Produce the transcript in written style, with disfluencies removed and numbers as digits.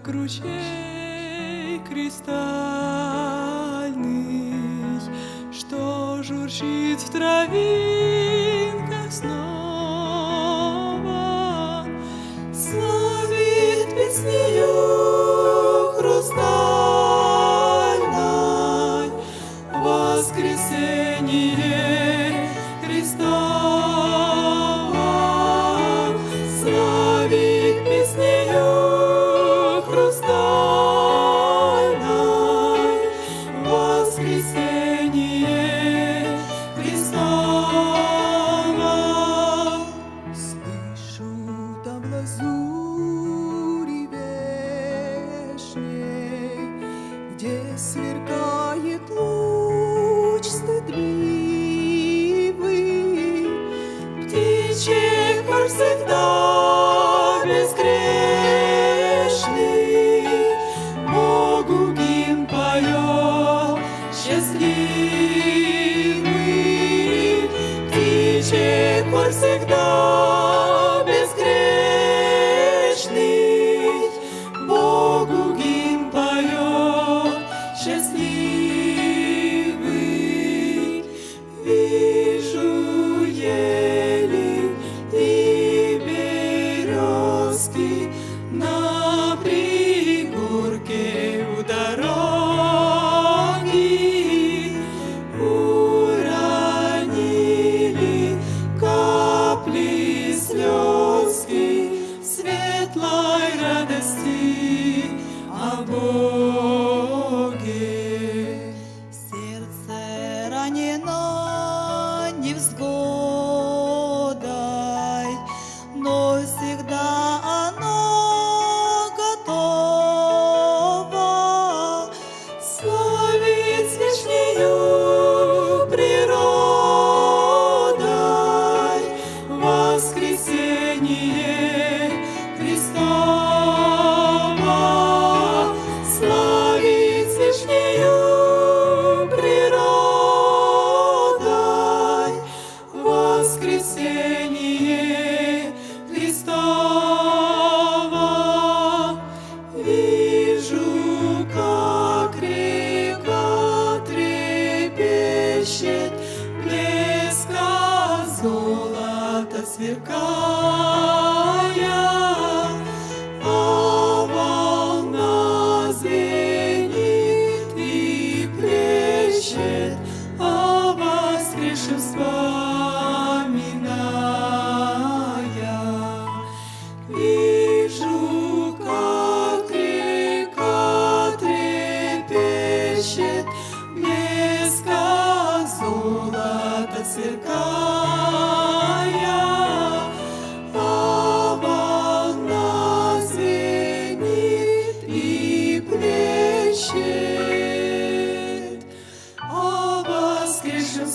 как ручей кристальный, что журчит в травинках снова, славит песнею хрустальной воскресение Христово, славит песнею хрустальной воскресение Христово. Слышу там в лазури вешней, где сверкает луч стыдливый, птичий хор всегда безгрешный, Богу гимн поет счастливый, птичий хор всегда безгрешный, Богу гимн поет счастливый. Вижу ели и березки на пригорке у дороги, уронили капли слезки светлой радости о Боге. Сердце ранено невзгодой, но всегда оно готово славить с вишнею природой воскресение Христово, славить с вишнею природой воскресение Христово. Вижу, как река трепещет, блеска золота сверкая, а волна звенит и плещет, о воскресшем вспоминая. Вижу, как река трепещет, блеска золота сверкая, а волна звенит и плещет, о воскресшем